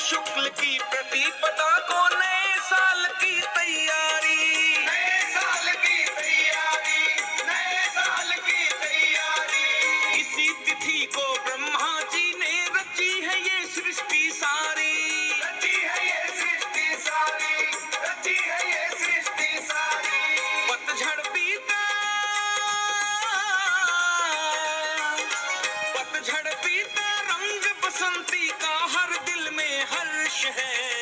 शुक्ल की प्रतिपदा को नए साल की तैयारी, नए साल की तैयारी, नए साल की तैयारी। इसी तिथि को ब्रह्मा जी ने रची है ये सृष्टि सारी, रची है ये सृष्टि सारी, रची है ये सृष्टि सारी। पतझड़ बीता, पतझड़ बीता, रंग बसंती का हर दिल में हर्ष है।